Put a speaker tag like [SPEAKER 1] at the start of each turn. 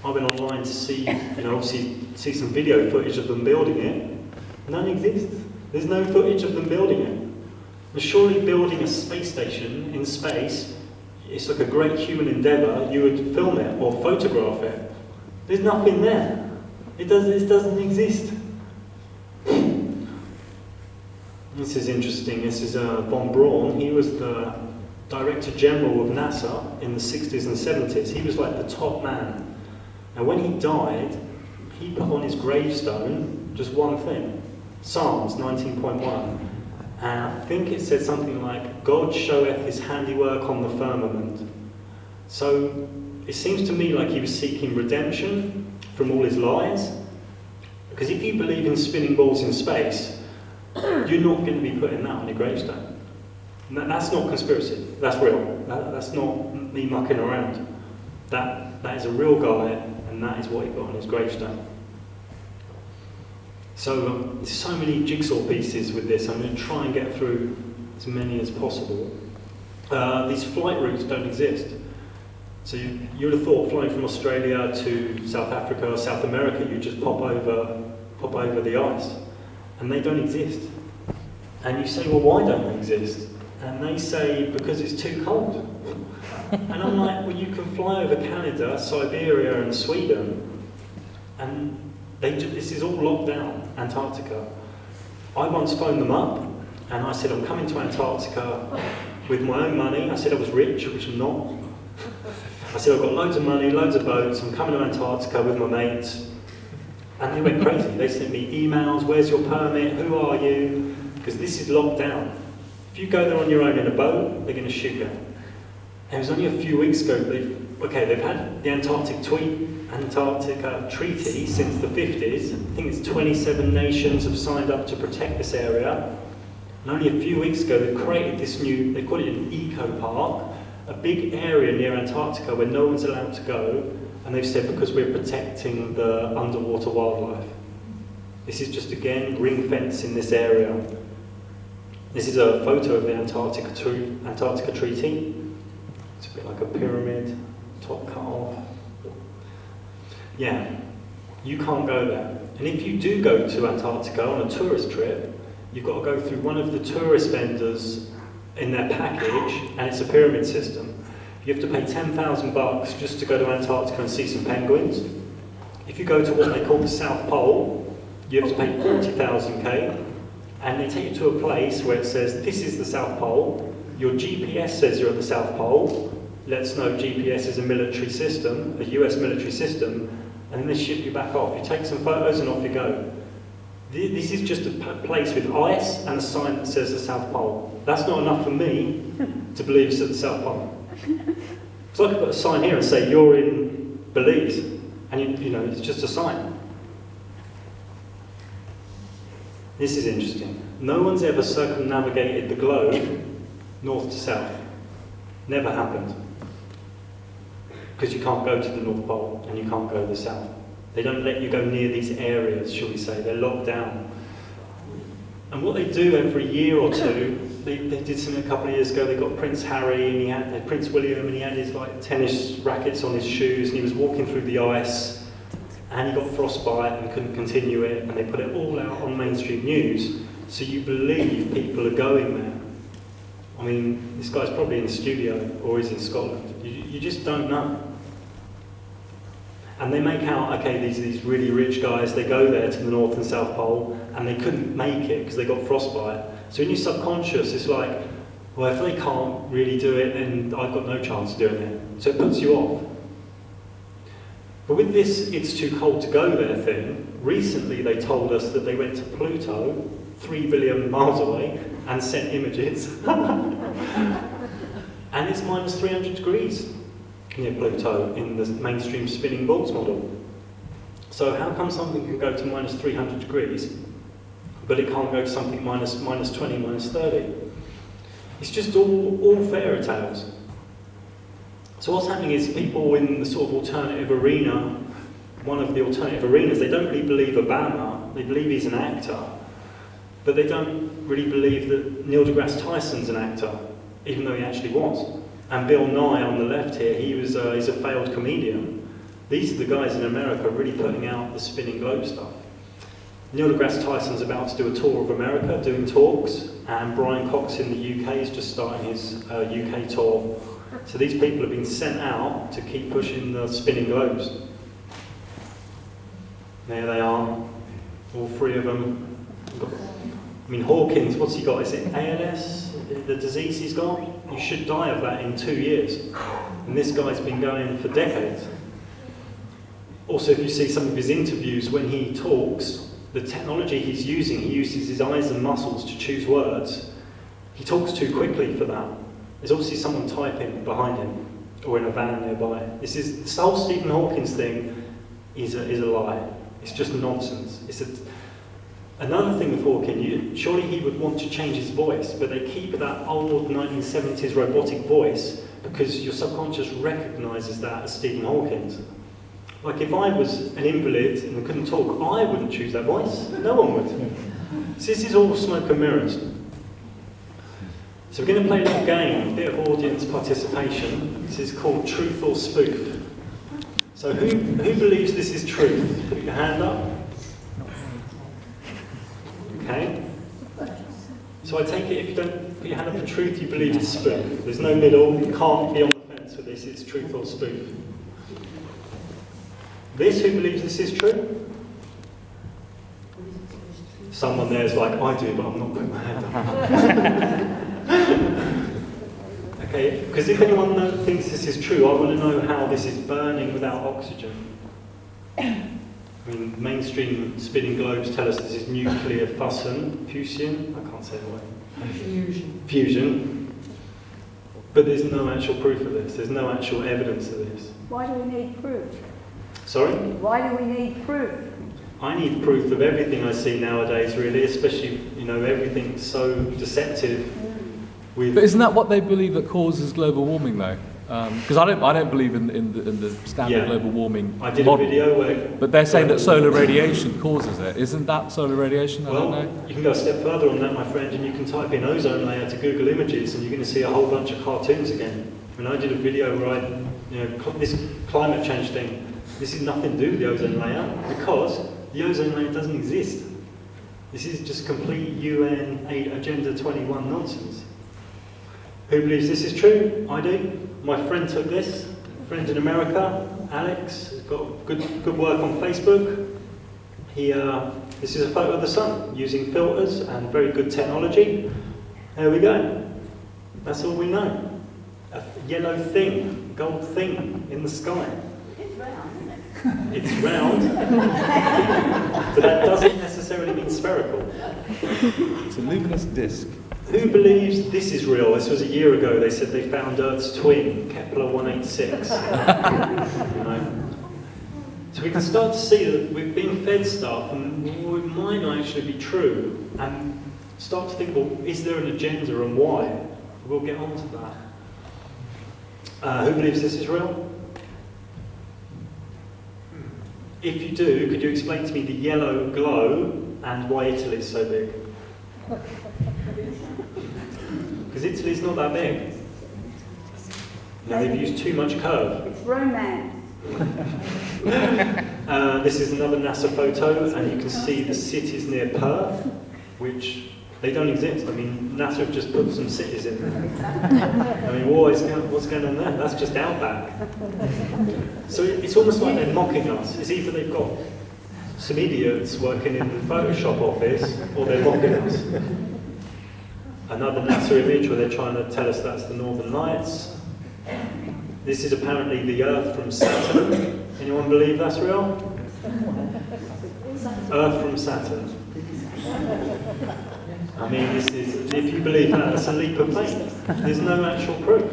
[SPEAKER 1] I went online to see, obviously see some video footage of them building it. None exists. There's no footage of them building it. But surely building a space station in space, it's like a great human endeavour. You would film it or photograph it. There's nothing there. It doesn't exist. This is interesting. This is von Braun. He was the Director General of NASA in the 60s and 70s. He was like the top man. And when he died, he put on his gravestone just one thing, Psalms 19.1. And I think it said something like, God showeth his handiwork on the firmament. So it seems to me like he was seeking redemption from all his lies. Because if you believe in spinning balls in space, you're not going to be putting that on your gravestone. That's not conspiracy, that's real. That's not me mucking around. That is a real guy, and that is what he put on his gravestone. So there's so many jigsaw pieces with this. I'm going to try and get through as many as possible. These flight routes don't exist. So you would have thought flying from Australia to South Africa or South America, you just pop over the ice. And they don't exist. And you say, well, why don't they exist? And they say, because it's too cold. And I'm like, well, you can fly over Canada, Siberia and Sweden, and this is all locked down, Antarctica. I once phoned them up, and I said, I'm coming to Antarctica with my own money. I said I was rich, which I'm not. I said, I've got loads of money, loads of boats, I'm coming to Antarctica with my mates. And they went crazy. They sent me emails, where's your permit, who are you? Because this is locked down. If you go there on your own in a boat, they're going to shoot you. And it was only a few weeks ago, they've had the Antarctic Treaty since the 50s. I think it's 27 nations have signed up to protect this area. And only a few weeks ago, they've created this new, they call it an eco-park, a big area near Antarctica where no one's allowed to go. And they've said because we're protecting the underwater wildlife. This is just, again, ring fence in this area. This is a photo of the Antarctica Treaty. It's a bit like a pyramid, top cut off. Yeah, you can't go there. And if you do go to Antarctica on a tourist trip, you've got to go through one of the tourist vendors in their package, and it's a pyramid system. You have to pay $10,000 just to go to Antarctica and see some penguins. If you go to what they call the South Pole, you have to pay 40,000 K, and they take you to a place where it says, this is the South Pole, your GPS says you're at the South Pole. Let's know GPS is a military system, a US military system, and then they ship you back off. You take some photos and off you go. This is just a place with ice and a sign that says the South Pole. That's not enough for me to believe it's at the South Pole. So I could put a sign here and say, you're in Belize, and you know, it's just a sign. This is interesting. No one's ever circumnavigated the globe north to south. Never happened. Because you can't go to the North Pole and you can't go to the south. They don't let you go near these areas, shall we say. They're locked down. And what they do every year or two, they did something a couple of years ago. They got Prince Harry and he had Prince William, and he had his like tennis rackets on his shoes, and he was walking through the ice, and he got frostbite and couldn't continue it, and they put it all out on mainstream news, so you believe people are going there. I mean, this guy's probably in the studio or he's in Scotland. You just don't know. And they make out, okay, these really rich guys, they go there to the North and South Pole, and they couldn't make it because they got frostbite. So in your subconscious, it's like, well, if they can't really do it, then I've got no chance of doing it. So it puts you off. But with this it's too cold to go there thing, recently they told us that they went to Pluto, 3 billion miles away, and sent images. And it's minus 300 degrees near Pluto in the mainstream spinning balls model. So how come something can go to minus 300 degrees, but it can't go to something minus 20, minus 30? It's just all fairy tales. So what's happening is people in the sort of alternative arena, one of the alternative arenas, they don't really believe Obama, they believe he's an actor, but they don't really believe that Neil deGrasse Tyson's an actor, even though he actually was. And Bill Nye on the left here, he's a failed comedian, These are the guys in America really putting out the spinning globe stuff. Neil deGrasse Tyson's about to do a tour of America, doing talks, and Brian Cox in the UK is just starting his UK tour. So these people have been sent out to keep pushing the spinning globes. There they are, all three of them. I mean, Hawkins, what's he got? Is it ALS, the disease he's got? You should die of that in 2 years. And this guy's been going for decades. Also, if you see some of his interviews when he talks, the technology he's using, he uses his eyes and muscles to choose words. He talks too quickly for that. There's obviously someone typing behind him, or in a van nearby. This whole Stephen Hawkins thing is a lie. It's just nonsense. Another thing with Hawking, surely he would want to change his voice, but they keep that old 1970s robotic voice because your subconscious recognises that as Stephen Hawkins. Like if I was an invalid and couldn't talk, I wouldn't choose that voice. No one would. So this is all smoke and mirrors. So we're going to play a little game, a bit of audience participation. This is called Truth or Spoof. So who believes this is truth? Put your hand up. Okay. So I take it if you don't put your hand up for truth, you believe it's spoof. There's no middle, you can't be on the fence with this, it's truth or spoof. Who believes this is true? Someone there is like, I do, but I'm not putting my hand up. Okay, because if anyone thinks this is true, I want to know how this is burning without oxygen. I mean, mainstream spinning globes tell us this is nuclear fusion. I can't say the word. Fusion. But there's no actual proof of this. There's no actual evidence of this.
[SPEAKER 2] Why do we need proof?
[SPEAKER 1] Sorry?
[SPEAKER 2] Why do we need proof?
[SPEAKER 1] I need proof of everything I see nowadays, really, especially, everything's so deceptive.
[SPEAKER 3] But isn't that what they believe that causes global warming, though? Because I don't believe in the standard global warming
[SPEAKER 1] I did
[SPEAKER 3] model.
[SPEAKER 1] a video where...
[SPEAKER 3] But they're saying that solar radiation causes it. Isn't that solar radiation? I don't know.
[SPEAKER 1] You can go a step further on that, my friend, and you can type in ozone layer to Google Images, and you're going to see a whole bunch of cartoons again. I mean, I did a video where this climate change thing, this is nothing to do with the ozone layer, because the ozone layer doesn't exist. This is just complete UN Agenda 21 nonsense. Who believes this is true? I do. My friend took this. Friend in America, Alex, has got good work on Facebook. This is a photo of the sun using filters and very good technology. There we go. That's all we know. A yellow thing, gold thing in the sky.
[SPEAKER 2] It's round, isn't it?
[SPEAKER 1] It's round, but that doesn't necessarily mean spherical.
[SPEAKER 3] It's a luminous disc.
[SPEAKER 1] Who believes this is real? This was a year ago. They said they found Earth's twin, Kepler 186. So we can start to see that we're being fed stuff and it might not actually be true. And start to think, well, is there an agenda and why? We'll get on to that. Who believes this is real? If you do, could you explain to me the yellow glow and why Italy is so big? Because Italy's not that big. No, they've used too much curve.
[SPEAKER 2] It's romance.
[SPEAKER 1] This is another NASA photo, and you can see the cities near Perth, which they don't exist. I mean, NASA have just put some cities in there. I mean, what's going on there? That's just outback. So it's almost like they're mocking us. It's either they've got some idiots working in the Photoshop office, or they're mocking us. Another NASA image where they're trying to tell us that's the Northern Lights. This is apparently the Earth from Saturn. Anyone believe that's real? Earth from Saturn. I mean, if you believe that, that's a leap of faith. There's no actual proof.